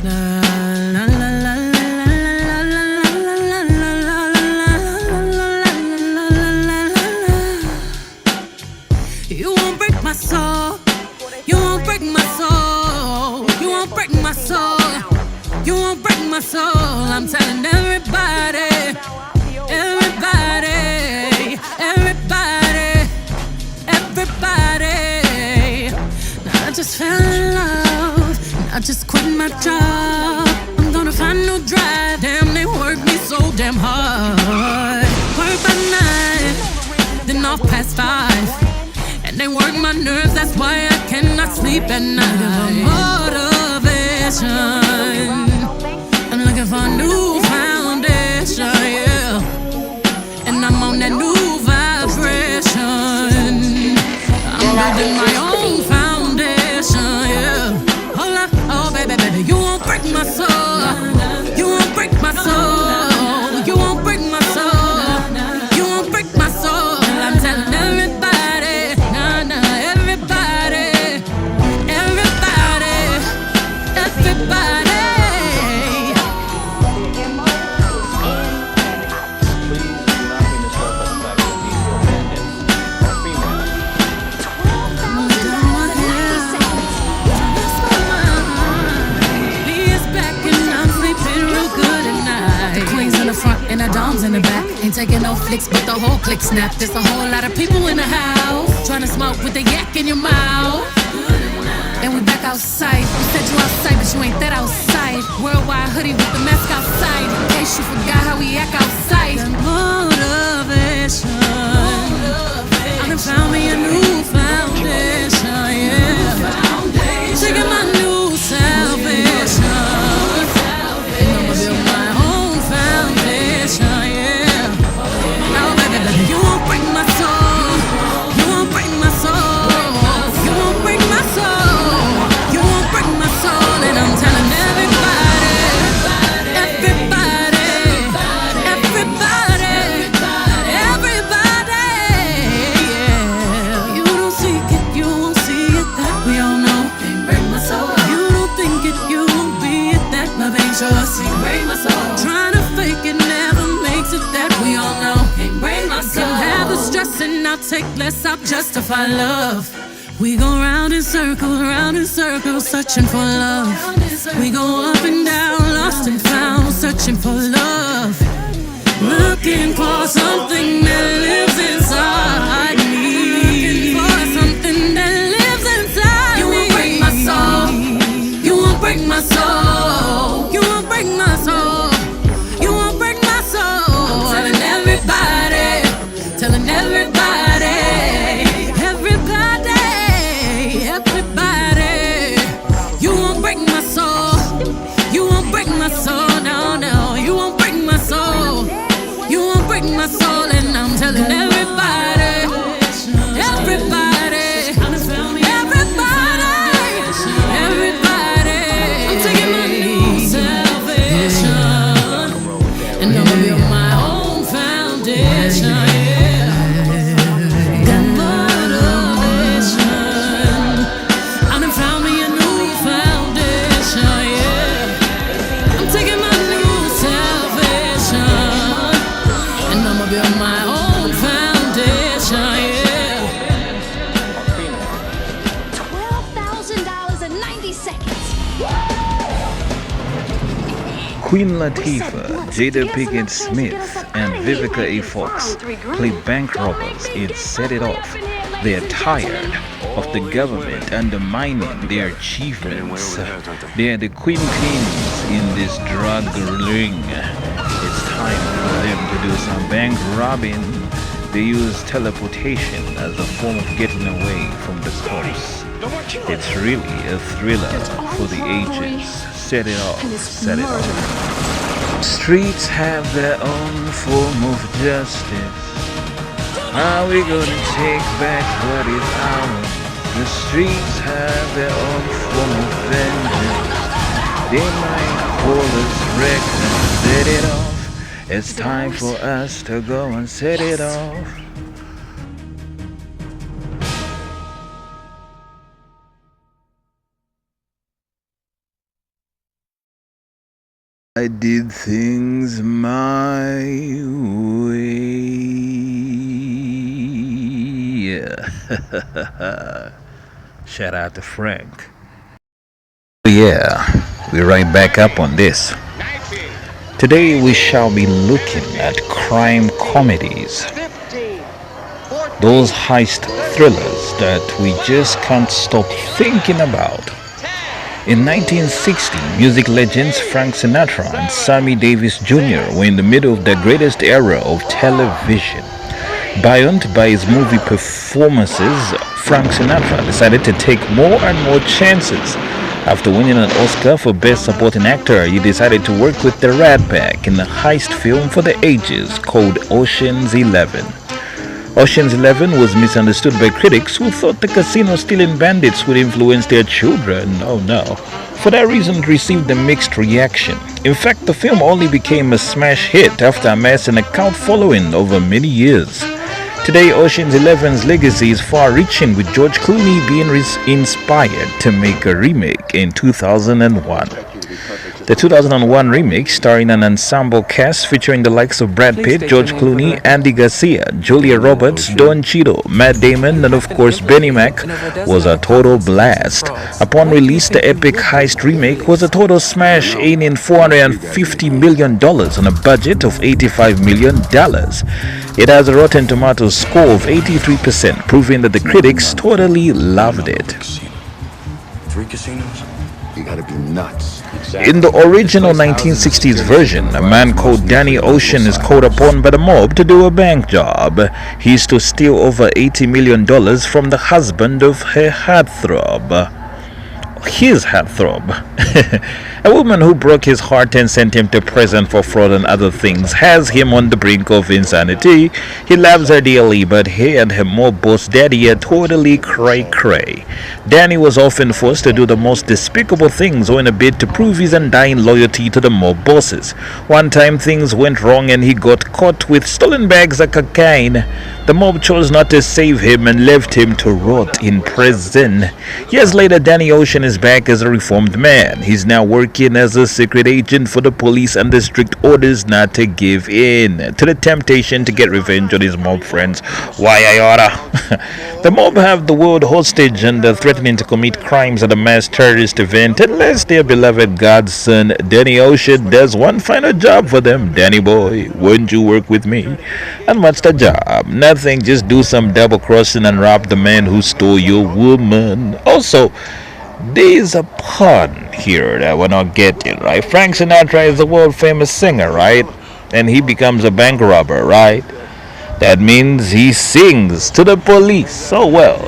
You won't break my soul. You won't break my soul. You won't break my soul. You won't break my soul. I'm telling everybody, everybody, everybody, everybody. Now I just fell in love. I just quit my job. I'm gonna find a new drive. Damn, they work me so damn hard. Work by night, then off past 5. And they work my nerves, that's why I cannot sleep at night. Motivation, I'm looking for a new foundation, yeah. And I'm on that new vibration. I'm building my own foundation, yeah. Hold up, oh baby, baby, you won't break my soul. You won't break my soul. You won't break my soul. You won't break my soul. I'm telling everybody. And the doms in the back. Ain't taking no flicks, but the whole click snap. There's a whole lot of people in the house trying to smoke with the yak in your mouth. And we back outside. You said you outside, but you ain't that outside. Worldwide hoodie with the mask outside. In case you forgot how we act outside. That motivation. I done found me a new foundation, yeah. Taking my new salvation. And I'ma build my own foundation, yeah. Now, baby, baby, you won't break my soul. You won't break my soul. You won't break my soul. You won't break my soul. And I'm telling everybody, everybody, everybody, everybody, yeah. You don't seek it, you won't see it, that we all know. Can't break my soul. You don't think it, you won't be it, that love ain't yours. Can't break my soul. Trying to fake it never makes it, that we all know. Can't break my soul. Can have the stress and I'll take less, I'll justify love. We go round in circles, searching for love. We go up and down, lost and found, searching for love. Looking for something that lives inside me. Looking for something that lives inside me. You won't break my soul. You won't break my soul. You won't break my soul. You won't break my soul. I'm telling everybody, telling everybody, everybody, everybody. You won't break my soul. You won't break my soul. No, no, you won't break my soul. You won't break my soul. And I'm telling everybody, everybody, everybody, everybody. I'm taking my new salvation. And I'ma build my own foundation, yeah. Got motivation. I done found me a new foundation, yeah. I'm taking my new salvation. And I'ma build my own foundation, yeah. $12,000 in 90 seconds. Queen Latifah, Jada Pinkett Smith, and Vivica A. Fox play bank robbers in Set It Off. They're tired of the government undermining their achievements. They're the queens in this drug ring. It's time for them to do some bank robbing. They use teleportation as a form of getting away from the cops. It's really a thriller for the ages. Set it off, set it off. Streets have their own form of justice. Are we gonna take back what is ours? The streets have their own form of vengeance. They might call us reckless. Set it off. It's time for us to go and set it off. I did things my way. Shout out to Frank. Yeah, we're right back up on this. Today we shall be looking at crime comedies. Those heist thrillers that we just can't stop thinking about. In 1960, music legends Frank Sinatra and Sammy Davis Jr. were in the middle of their greatest era of television. Buoyant by his movie performances, Frank Sinatra decided to take more and more chances. After winning an Oscar for Best Supporting Actor, he decided to work with the Rat Pack in a heist film for the ages called Ocean's 11. Ocean's 11 was misunderstood by critics who thought the casino stealing bandits would influence their children. Oh no. For that reason, it received a mixed reaction. In fact, the film only became a smash hit after amassing a cult following over many years. Today, Ocean's 11's legacy is far-reaching, with George Clooney being inspired to make a remake in 2001. The 2001 remake, starring an ensemble cast featuring the likes of Brad Pitt, George Clooney, Andy Garcia, Julia Roberts, Don Cheadle, Matt Damon, and of course Benny Mac, was a total blast. Upon release, the epic heist remake was a total smash, earning $450 million on a budget of $85 million. It has a Rotten Tomatoes score of 83%, proving that the critics totally loved it. 3 casinos? You gotta be nuts. In the original 1960s version, a man called Danny Ocean is called upon by the mob to do a bank job. He's to steal over $80 million from the husband of her heartthrob. His heartthrob. A woman who broke his heart and sent him to prison for fraud and other things has him on the brink of insanity. He loves her dearly, but he and her mob boss daddy are totally cray-cray. Danny was often forced to do the most despicable things in a bid to prove his undying loyalty to the mob bosses. One time things went wrong and he got caught with stolen bags of cocaine. The mob chose not to save him and left him to rot in prison. Years later, Danny Ocean is back as a reformed man. He's now working as a secret agent for the police under strict orders not to give in to the temptation to get revenge on his mob friends. Why iota? The mob have the world hostage and are threatening to commit crimes at a mass terrorist event unless their beloved godson Danny Ocean does one final job for them. Danny boy, wouldn't you work with me? And what's the job? Nothing, just do some double crossing and rob the man who stole your woman. Also, there's a pun here that we're not getting, right? Frank Sinatra is a world famous singer, right? And he becomes a bank robber, right? That means he sings to the police. Oh well.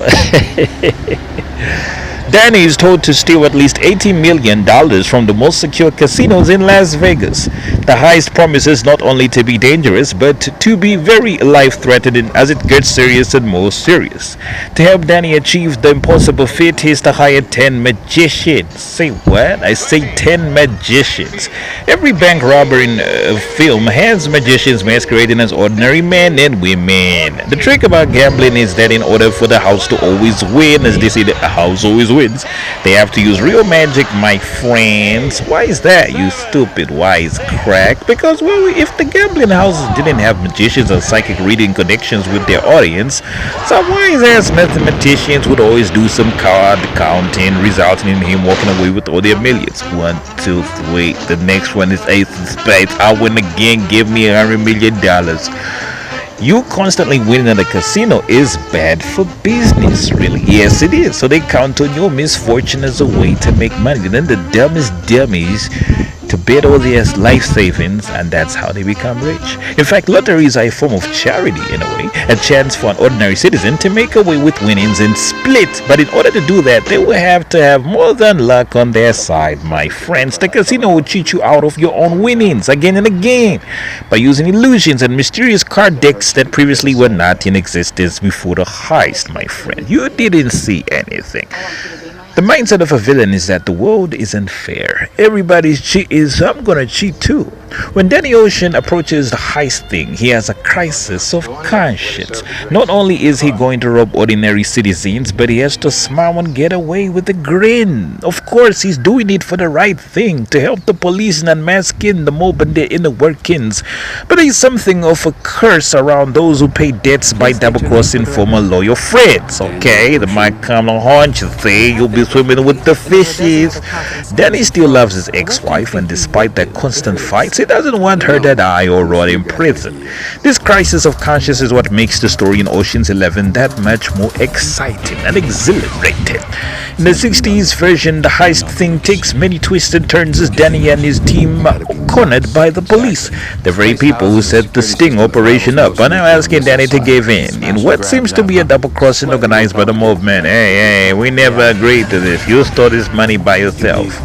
Danny is told to steal at least $80 million from the most secure casinos in Las Vegas. The heist promises not only to be dangerous, but to be very life-threatening as it gets serious and more serious. To help Danny achieve the impossible feat, he is to hire 10 magicians. Say what? I say 10 magicians. Every bank robber in a film has magicians masquerading as ordinary men and women. The trick about gambling is that in order for the house to always win, as they say, the house always wins, they have to use real magic, my friends. Why is that, you stupid wise crack? Because, well, if the gambling houses didn't have magicians and psychic reading connections with their audience, some wise-ass mathematicians would always do some card counting, resulting in him walking away with all their millions. 1, 2, 3. The next one is ace of spades. I win again. Give me $100 million. You constantly winning at a casino is bad for business, really. Yes, it is. So they count on your misfortune as a way to make money. And then the dumbest dummies to bet all their life savings, and that's how they become rich. In fact, lotteries are a form of charity in a way, a chance for an ordinary citizen to make away with winnings and split. But in order to do that, they will have to have more than luck on their side, my friends. The casino will cheat you out of your own winnings again and again by using illusions and mysterious card decks that previously were not in existence before the heist, my friend. You didn't see anything. The mindset of a villain is that the world isn't fair. Everybody's cheating, so I'm gonna cheat too. When Danny Ocean approaches the heist thing, he has a crisis of conscience. Not only is he going to rob ordinary citizens, but he has to smile and get away with a grin. Of course, he's doing it for the right thing, to help the police and unmask the mob and their inner workings. But there's something of a curse around those who pay debts by double-crossing former loyal friends. Okay, the might come to haunt you, see, you'll be swimming with the fishes. Danny still loves his ex-wife, and despite their constant fights, he doesn't want her to die or rot in prison. This crisis of conscience is what makes the story in Ocean's 11 that much more exciting and exhilarating. In the 60s version, the heist thing takes many twists and turns as Danny and his team are cornered by the police. The very people who set the sting operation up are now asking Danny to give in what seems to be a double-crossing organized by the movement. Hey, we never agreed to this. You stole this money by yourself.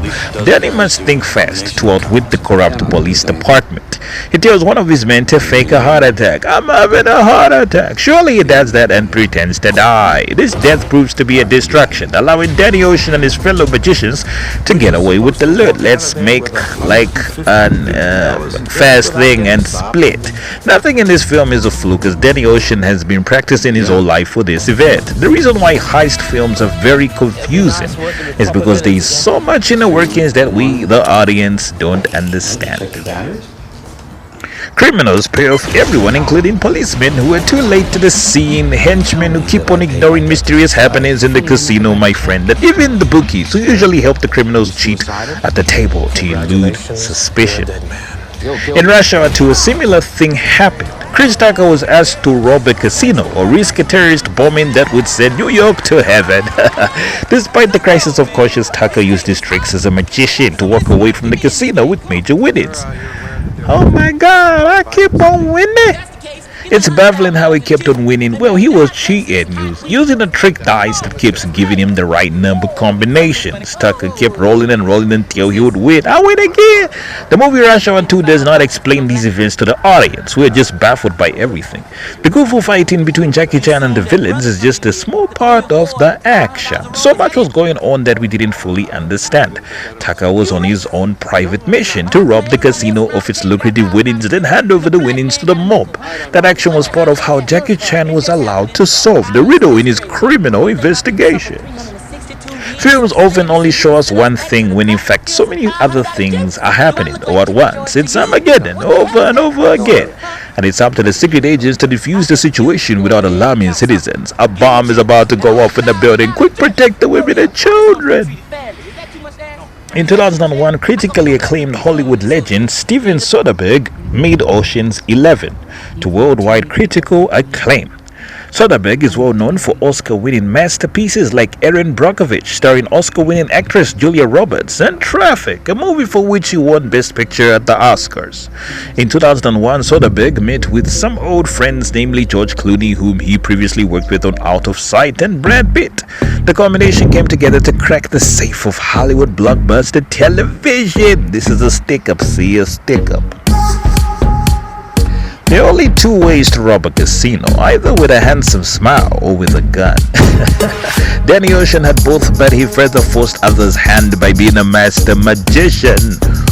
Danny must think fast to outwit the corrupt police department. He tells one of his men to fake a heart attack. I'm having a heart attack. Surely he does that and pretends to die. This death proves to be a distraction, allowing Danny Ocean and his fellow magicians to get away with the loot. Let's make like a fast thing and split. Nothing in this film is a fluke, as Danny Ocean has been practicing his whole life for this event. The reason why heist films are very confusing is because there is so much in the workings that we, the audience, don't understand. Criminals pay off everyone, including policemen who are too late to the scene, henchmen who keep on ignoring mysterious happenings in the casino, my friend, and even the bookies who usually help the criminals cheat at the table to elude suspicion. In Rush Hour 2, a similar thing happened. Chris Tucker was asked to rob a casino or risk a terrorist bombing that would send New York to heaven. Despite the crisis of conscience, Tucker used his tricks as a magician to walk away from the casino with major winnings. Oh my God, I keep on winning. It's baffling how he kept on winning. Well, he was cheating, using a trick dice that keeps giving him the right number combinations. Tucker kept rolling and rolling until he would win. I win again! The movie Rush Hour 2 does not explain these events to the audience, who are just baffled by everything. The goofy fighting between Jackie Chan and the villains is just a small part of the action. So much was going on that we didn't fully understand. Tucker was on his own private mission to rob the casino of its lucrative winnings, then hand over the winnings to the mob. That action was part of how Jackie Chan was allowed to solve the riddle in his criminal investigations. Films often only show us one thing when in fact so many other things are happening all at once. It's Armageddon over and over again. And it's up to the secret agents to defuse the situation without alarming citizens. A bomb is about to go off in the building. Quick, protect the women and children. In 2001, critically acclaimed Hollywood legend Steven Soderbergh made Ocean's 11 to worldwide critical acclaim. Soderbergh is well known for Oscar-winning masterpieces like Erin Brockovich, starring Oscar-winning actress Julia Roberts, and Traffic, a movie for which he won Best Picture at the Oscars. In 2001, Soderbergh met with some old friends, namely George Clooney, whom he previously worked with on Out of Sight, and Brad Pitt. The combination came together to crack the safe of Hollywood blockbuster television. This is a stick-up, see, a stick-up. There are only two ways to rob a casino, either with a handsome smile or with a gun. Danny Ocean had both, but he further forced others' hand by being a master magician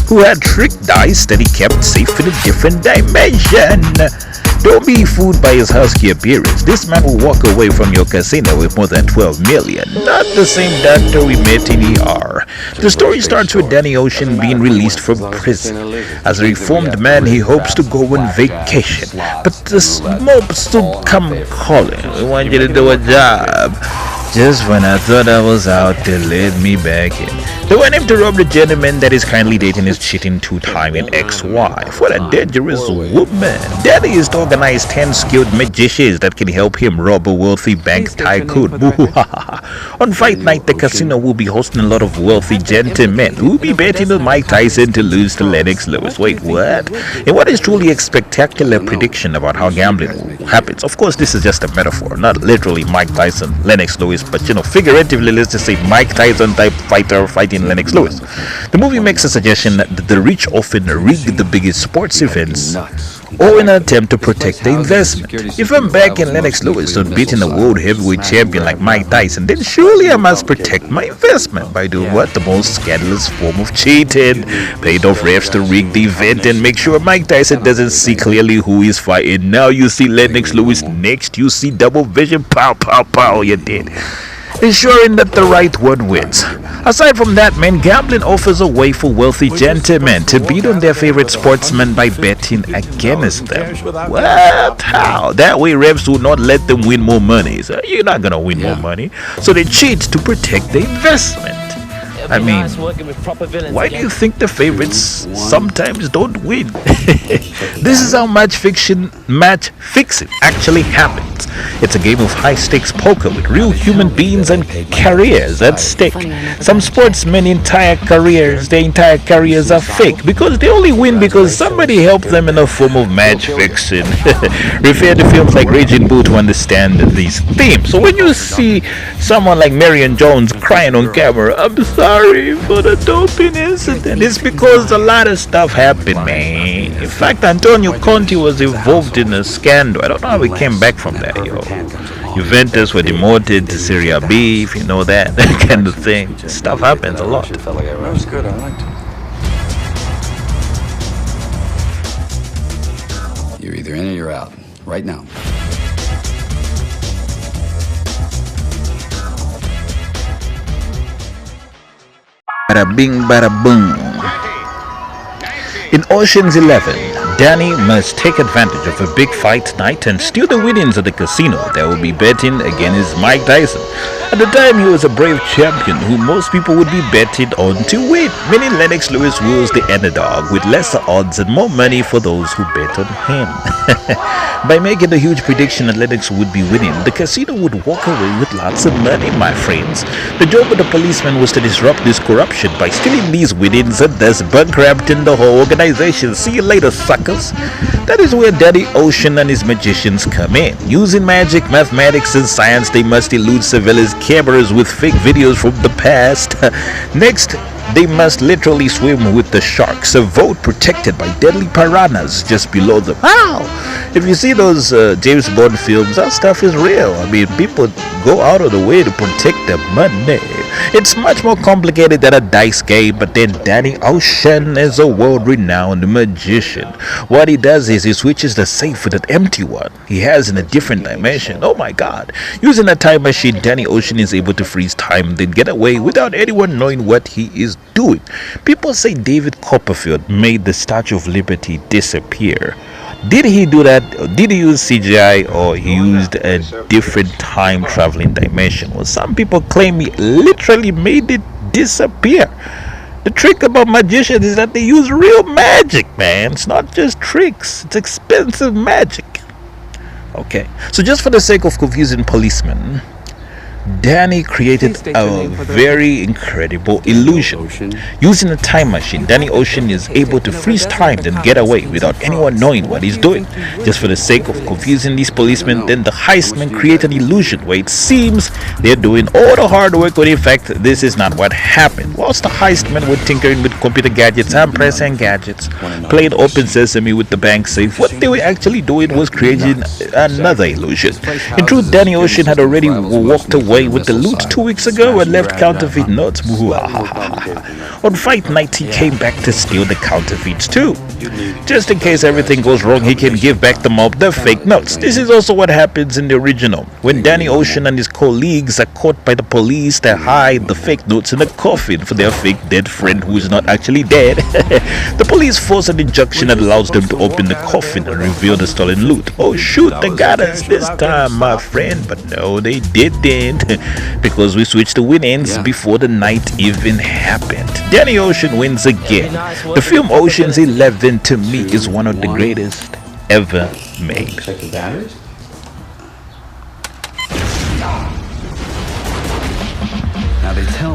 who had trick dice that he kept safe in a different dimension. Don't be fooled by his husky appearance. This man will walk away from your casino with more than 12 million. Not the same doctor we met in ER. The story starts with Danny Ocean being released from prison. As a reformed man, he hopes to go on vacation. But the mob still come calling. We want you to do a job. Just when I thought I was out, they let me back in. They want him to rob the gentleman that is currently dating his cheating two-timing ex-wife. What a dangerous woman. Daddy is to organize 10 skilled magicians that can help him rob a wealthy bank tycoon. On fight night, the casino will be hosting a lot of wealthy gentlemen who will be betting on Mike Tyson to lose to Lennox Lewis. Wait, what? And what is truly a spectacular prediction about how gambling happens? Of course, this is just a metaphor, not literally Mike Tyson, Lennox Lewis, but figuratively, let's just say Mike Tyson type fighter fighting Lennox Lewis. The movie makes a suggestion that the rich often rig the biggest sports events or in an attempt to protect the investment. If I'm backing Lennox Lewis on beating a world heavyweight champion like Mike Tyson, then surely I must protect my investment by doing what? The most scandalous form of cheating. Paid off refs to rig the event and make sure Mike Tyson doesn't see clearly who he's fighting. Now you see Lennox Lewis, next you see double vision, pow, pow, pow, you're dead. Ensuring that the right one wins. Aside from that, man, gambling offers a way for wealthy gentlemen to beat on their favorite sportsmen by betting against them. What? How? That way refs will not let them win more money. So you're not gonna win more money. So they cheat to protect the investment. I mean, why do you think the favorites sometimes don't win? This is how match fixing actually happens. It's a game of high-stakes poker with real human beings and careers at stake. Some sportsmen' their entire careers are fake because they only win because somebody helped them in a form of match fixing. Refer to films like Raging Bull to understand these themes. So when you see someone like Marion Jones crying on camera, I'm sorry for the doping incident, it's because a lot of stuff happened, man. In fact, Antonio Conte was involved in a scandal. I don't know how he came back from that, yo. Juventus were demoted to Serie B, if you know that kind of thing. Stuff happens a lot. That was good. I liked it. You're either in or you're out. Right now. Bada bing, bada boom. In Ocean's 11, Danny must take advantage of a big fight night and steal the winnings of the casino that will be betting against Mike Tyson. At the time, he was a brave champion who most people would be betting on to win, meaning Lennox Lewis was the underdog with lesser odds and more money for those who bet on him. By making the huge prediction that Lennox would be winning, the casino would walk away with lots of money, my friends. The job of the policeman was to disrupt this corruption by stealing these winnings and thus bankrupting the whole organization. See you later, suckers. That is where Daddy Ocean and his magicians come in. Using magic, mathematics, and science, they must elude surveillance cameras with fake videos from the past. Next, they must literally swim with the sharks, a boat protected by deadly piranhas just below them. How? If you see those James Bond films, that stuff is real. I mean, people go out of the way to protect their money. It's much more complicated than a dice game, but then Danny Ocean is a world-renowned magician. What he does is he switches the safe with an empty one he has in a different dimension. Oh my god. Using a time machine, Danny Ocean is able to freeze time, then get away without anyone knowing what he is doing. People say David Copperfield made the Statue of Liberty disappear. Did he do that? Did he use CGI or he used a different time traveling dimension? Well, some people claim he literally made it disappear. The trick about magicians is that they use real magic, man. It's not just tricks, it's expensive magic. Okay, so just for the sake of confusing policemen, Danny created a very incredible illusion. Using a time machine, Danny Ocean is able to freeze time and get away without anyone knowing what he's doing. Just for the sake of confusing these policemen, then the heistmen create an illusion where it seems they're doing all the hard work when in fact this is not what happened. Whilst the heistmen were tinkering with computer gadgets and pressing gadgets, playing open sesame with the bank safe, what they were actually doing was creating another illusion. In truth, Danny Ocean had already walked away with the loot 2 weeks ago and left counterfeit notes. On fight night, he came back to steal the counterfeits too. Just in case everything goes wrong, he can give back the mob the fake notes. This is also what happens in the original. When Danny Ocean and his colleagues are caught by the police, they hide the fake notes in a coffin for their fake dead friend who is not actually dead. The police force an injunction that allows them to open the coffin and reveal the stolen loot. Oh shoot, they got us this time, my friend. But no, they didn't. Because we switched the winnings before the night even happened. Danny Ocean wins again. The film Ocean's 11 to me is one of the greatest ever made. Check the batteries.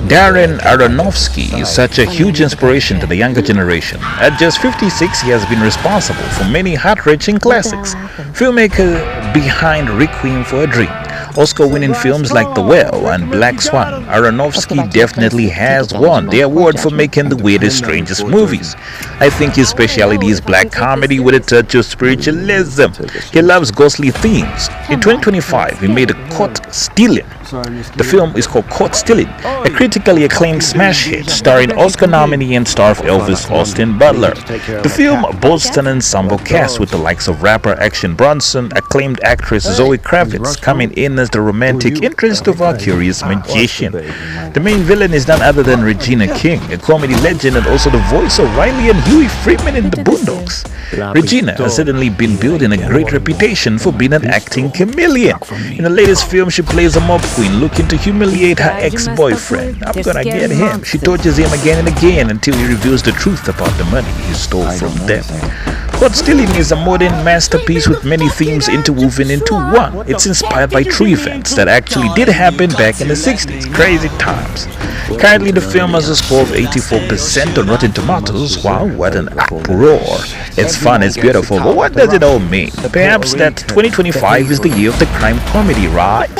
Darren Aronofsky is such a huge inspiration to the younger generation. At just 56, he has been responsible for many heart-wrenching classics. Filmmaker behind Requiem for a Dream, Oscar-winning films like The Whale and Black Swan. Aronofsky definitely has won the award for making the weirdest, strangest movies. I think his specialty is black comedy with a touch of spiritualism. He loves ghostly themes. In 2025, he made Caught Stealing. The film is called Caught Stealing, a critically acclaimed smash hit starring Oscar nominee and star of Elvis Austin Butler. The film boasts an ensemble cast with the likes of rapper Action Bronson, acclaimed actress Zoe Kravitz coming in as the romantic interest of our curious magician. The main villain is none other than Regina King, a comedy legend and also the voice of Riley and Huey Freeman in The Boondocks. Regina has suddenly been building a great reputation for being an acting chameleon. In the latest film, she plays a mob queen looking to humiliate her ex-boyfriend. I'm gonna get him. She tortures him again and again until he reveals the truth about the money he stole from them. Caught Stealing is a modern masterpiece with many themes interwoven into one. It's inspired by true events that actually did happen back in the 60s. Crazy times. Currently, the film has a score of 84% on Rotten Tomatoes. Wow, what an uproar. It's fun, it's beautiful, but what does it all mean? Perhaps that 2025 is the year of the crime comedy, right?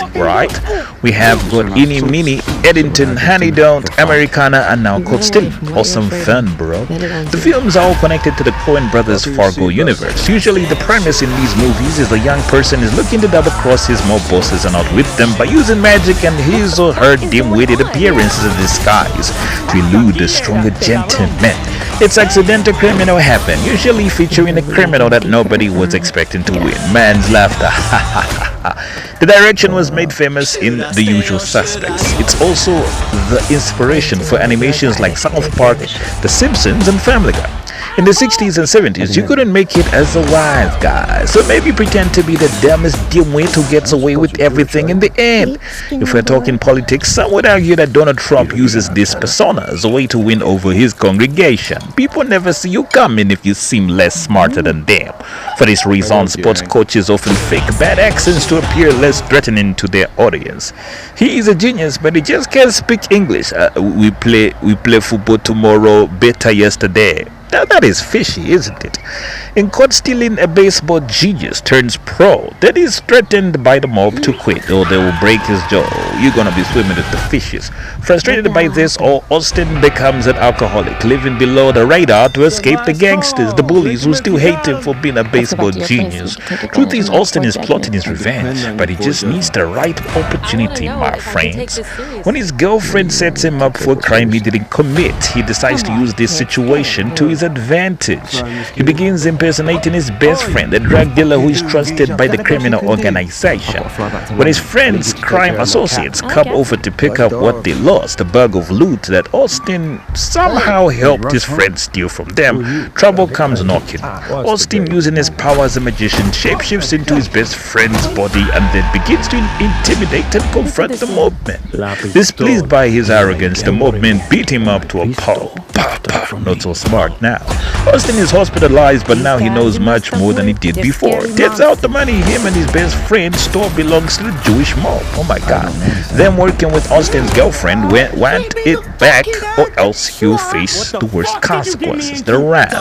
We have got Eeny Meeny, Eddington, Honey Don't, Americana, and now Caught Stealing. Awesome fun, bro. The films are all connected to the Coen Brothers Fargo universe. Usually, the premise in these movies is the young person is looking to double-cross his mob bosses and outwit them by using magic and his or her dim-witted appearances in disguise to elude the stronger gentleman. It's accidental criminal happen, usually featuring a criminal that nobody was expecting to win. Man's laughter. The direction was made famous in The Usual Suspects. It's also the inspiration for animations like South Park, The Simpsons, and Family Guy. In the 60s and 70s, you couldn't make it as a wise guy, so maybe pretend to be the dumbest dimwit who gets away with everything in the end. If we're talking politics, some would argue that Donald Trump uses this persona as a way to win over his congregation. People never see you coming if you seem less smarter than them. For this reason, sports coaches often fake bad accents to appear less threatening to their audience. He is a genius, but he just can't speak English. We play football tomorrow, better yesterday. That is fishy, isn't it? In Caught Stealing, a baseball genius turns pro. Then he's threatened by the mob to quit or they will break his jaw. You're gonna be swimming with the fishes. Frustrated by this, Austin becomes an alcoholic, living below the radar to escape the gangsters, the bullies who still hate him for being a baseball genius. Truth is, Austin is plotting his revenge, but he just needs the right opportunity, my friends. When his girlfriend sets him up for a crime he didn't commit, he decides to use this situation to his advantage. He begins impersonating his best friend, a drug dealer who is trusted by the criminal organization. When his friend's crime associates come over to pick up what they lost, a bag of loot that Austin somehow helped his friend steal from them, trouble comes knocking. Austin, using his power as a magician, shapeshifts into his best friend's body and then begins to intimidate and confront the mobmen. Displeased by his arrogance, the mobmen beat him up to a pulp. Not so smart now. Austin is hospitalized, but now he knows much more than he did before. Turns out the money him and his best friend stole belongs to the Jewish mob. Oh my god. Them working with Austin's girlfriend want it back, or else he'll face the worst consequences, the wrath.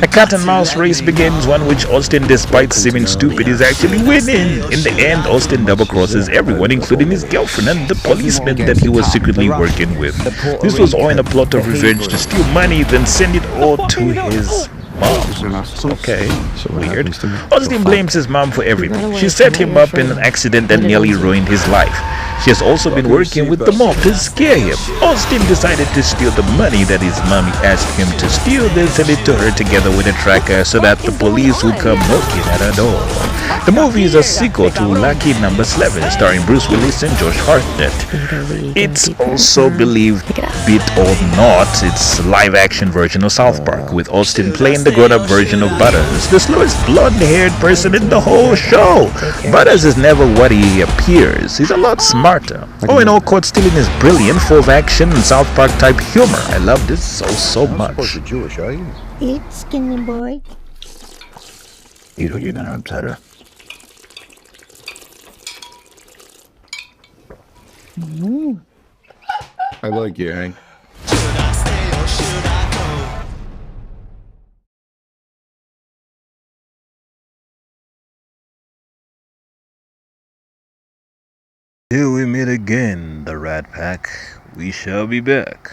A cat and mouse race begins, one which Austin, despite seeming stupid, is actually winning. In the end, Austin double crosses everyone, including his girlfriend and the policeman that he was secretly working with. This was all in a plot of revenge to steal money, then send it all to his mom. Okay, weird. Austin blames his mom for everything. She set him up in an accident that nearly ruined his life. She has also been working with the mob to scare him. Austin decided to steal the money that his mommy asked him to steal, then send it to her together with a tracker so that the police would come knocking at her door. The movie is a sequel to Lucky Number 11, starring Bruce Willis and Josh Hartnett. It's also believed, bit or not, it's a live-action version of South Park, with Austin playing the grown-up version of Butters, the slowest blonde-haired person in the whole show. Butters is never what he appears. He's a lot smarter. All in all, Caught Stealing is brilliant, full of action and South Park type humor. I love this so much. Jewish, are you? Eat, skinny boy. You know you're gonna upset her. I like you, Hank. it again, the Rat Pack. We shall be back.